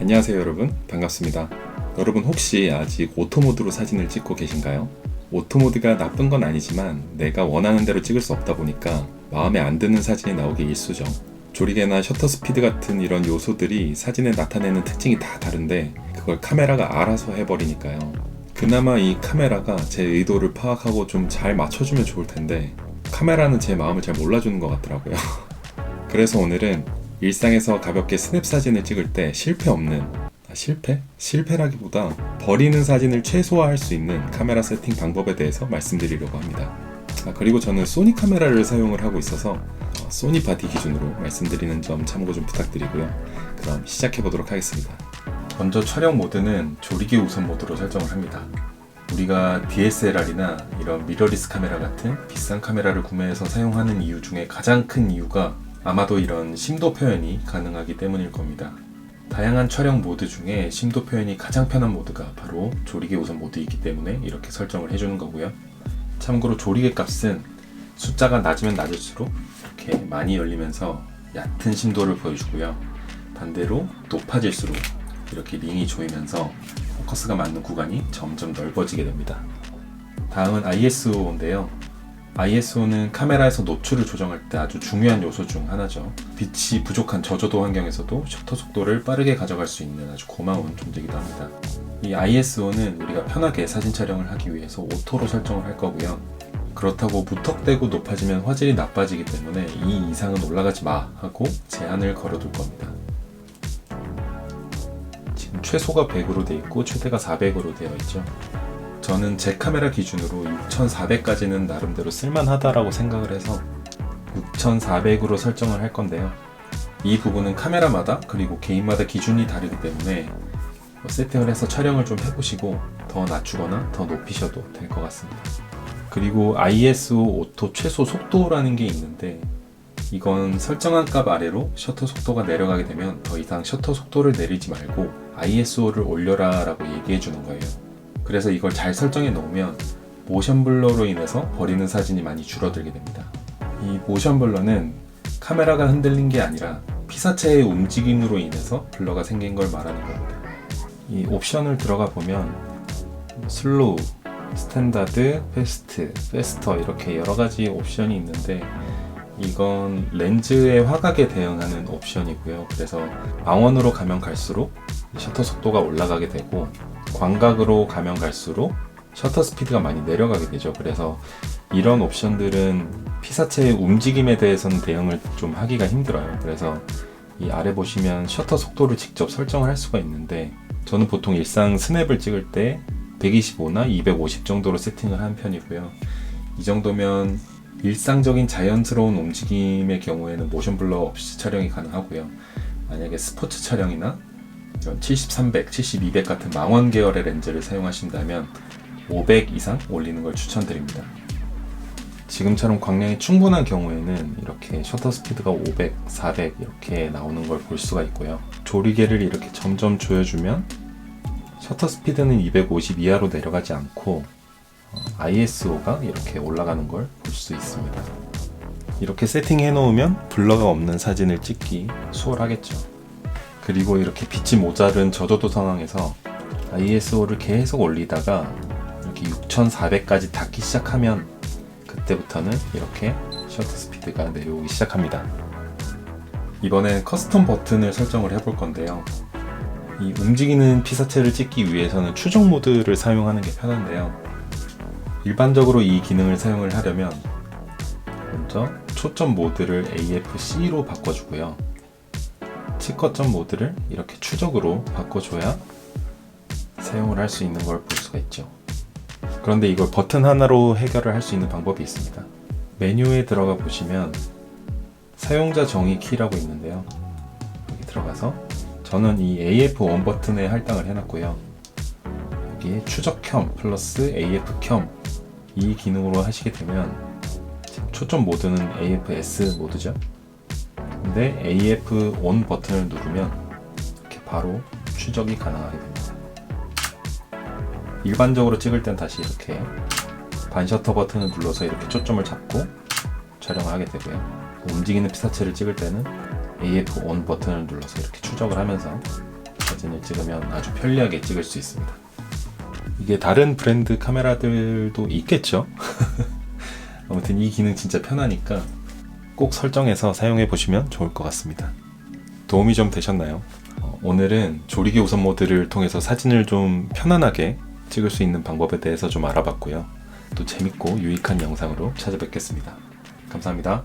안녕하세요 여러분, 반갑습니다. 여러분 혹시 아직 오토모드로 사진을 찍고 계신가요? 오토모드가 나쁜 건 아니지만 내가 원하는 대로 찍을 수 없다 보니까 마음에 안 드는 사진이 나오기 일쑤죠. 조리개나 셔터 스피드 같은 이런 요소들이 사진에 나타내는 특징이 다 다른데 그걸 카메라가 알아서 해버리니까요. 그나마 이 카메라가 제 의도를 파악하고 좀 잘 맞춰주면 좋을 텐데 카메라는 제 마음을 잘 몰라주는 것 같더라고요. 그래서 오늘은 일상에서 가볍게 스냅 사진을 찍을 때 실패 없는, 실패라기보다 버리는 사진을 최소화할 수 있는 카메라 세팅 방법에 대해서 말씀드리려고 합니다. 그리고 저는 소니 카메라를 사용을 하고 있어서 소니 바디 기준으로 말씀드리는 점 참고 좀 부탁드리고요. 그럼 시작해 보도록 하겠습니다. 먼저 촬영 모드는 조리개 우선 모드로 설정을 합니다. 우리가 DSLR이나 이런 미러리스 카메라 같은 비싼 카메라를 구매해서 사용하는 이유 중에 가장 큰 이유가 아마도 이런 심도 표현이 가능하기 때문일 겁니다. 다양한 촬영 모드 중에 심도 표현이 가장 편한 모드가 바로 조리개 우선 모드이기 때문에 이렇게 설정을 해주는 거고요. 참고로 조리개 값은 숫자가 낮으면 낮을수록 이렇게 많이 열리면서 얕은 심도를 보여주고요. 반대로 높아질수록 이렇게 링이 조이면서 포커스가 맞는 구간이 점점 넓어지게 됩니다. 다음은 ISO인데요. ISO는 카메라에서 노출을 조정할 때 아주 중요한 요소 중 하나죠. 빛이 부족한 저조도 환경에서도 셔터 속도를 빠르게 가져갈 수 있는 아주 고마운 존재이기도 합니다. 이 ISO는 우리가 편하게 사진 촬영을 하기 위해서 오토로 설정을 할 거고요. 그렇다고 무턱대고 높아지면 화질이 나빠지기 때문에 이 이상은 올라가지 마 하고 제한을 걸어둘 겁니다. 지금 최소가 100으로 되어 있고 최대가 400으로 되어 있죠. 저는 제 카메라 기준으로 6400까지는 나름대로 쓸만하다라고 생각을 해서 6400으로 설정을 할 건데요. 이 부분은 카메라마다 그리고 개인마다 기준이 다르기 때문에 세팅을 해서 촬영을 좀 해보시고 더 낮추거나 더 높이셔도 될 것 같습니다. 그리고 ISO 오토 최소 속도라는 게 있는데 이건 설정한 값 아래로 셔터 속도가 내려가게 되면 더 이상 셔터 속도를 내리지 말고 ISO를 올려라 라고 얘기해 주는 거예요. 그래서 이걸 잘 설정해 놓으면 모션 블러로 인해서 버리는 사진이 많이 줄어들게 됩니다. 이 모션 블러는 카메라가 흔들린 게 아니라 피사체의 움직임으로 인해서 블러가 생긴 걸 말하는 겁니다. 이 옵션을 들어가 보면 슬로우, 스탠다드, 패스트, 패스터 이렇게 여러 가지 옵션이 있는데 이건 렌즈의 화각에 대응하는 옵션이고요. 그래서 망원으로 가면 갈수록 셔터 속도가 올라가게 되고 광각으로 가면 갈수록 셔터 스피드가 많이 내려가게 되죠. 그래서 이런 옵션들은 피사체의 움직임에 대해서는 대응을 좀 하기가 힘들어요. 그래서 이 아래 보시면 셔터 속도를 직접 설정을 할 수가 있는데 저는 보통 일상 스냅을 찍을 때 125나 250 정도로 세팅을 한 편이고요. 이 정도면 일상적인 자연스러운 움직임의 경우에는 모션 블러 없이 촬영이 가능하고요. 만약에 스포츠 촬영이나 이런 70, 300, 70, 200 같은 망원 계열의 렌즈를 사용하신다면 500 이상 올리는 걸 추천드립니다. 지금처럼 광량이 충분한 경우에는 이렇게 셔터 스피드가 500, 400 이렇게 나오는 걸 볼 수가 있고요. 조리개를 이렇게 점점 조여주면 셔터 스피드는 250 이하로 내려가지 않고 ISO가 이렇게 올라가는 걸 볼 수 있습니다. 이렇게 세팅해 놓으면 블러가 없는 사진을 찍기 수월하겠죠. 그리고 이렇게 빛이 모자른 저조도 상황에서 ISO를 계속 올리다가 이렇게 6400까지 닿기 시작하면 그때부터는 이렇게 셔터 스피드가 내려오기 시작합니다. 이번엔 커스텀 버튼을 설정을 해볼 건데요. 이 움직이는 피사체를 찍기 위해서는 추적 모드를 사용하는 게 편한데요. 일반적으로 이 기능을 사용을 하려면 먼저 초점 모드를 AFC로 바꿔주고요. 치커점 모드를 이렇게 추적으로 바꿔줘야 사용을 할 수 있는 걸 볼 수가 있죠. 그런데 이걸 버튼 하나로 해결을 할 수 있는 방법이 있습니다. 메뉴에 들어가 보시면 사용자 정의 키라고 있는데요. 여기 들어가서 저는 이 AF1 버튼에 할당을 해놨고요. 여기에 추적켬 플러스 AF켬 이 기능으로 하시게 되면 지금 초점 모드는 AFS 모드죠. 근데 AF1 버튼을 누르면 이렇게 바로 추적이 가능하게 됩니다. 일반적으로 찍을 땐 다시 이렇게 반셔터 버튼을 눌러서 이렇게 초점을 잡고 촬영을 하게 되고요. 움직이는 피사체를 찍을 때는 AF1 버튼을 눌러서 이렇게 추적을 하면서 사진을 찍으면 아주 편리하게 찍을 수 있습니다. 이게 다른 브랜드 카메라들도 있겠죠? 아무튼 이 기능 진짜 편하니까 꼭 설정해서 사용해 보시면 좋을 것 같습니다. 도움이 좀 되셨나요? 오늘은 조리개 우선 모드를 통해서 사진을 좀 편안하게 찍을 수 있는 방법에 대해서 좀 알아봤고요. 또 재밌고 유익한 영상으로 찾아뵙겠습니다. 감사합니다.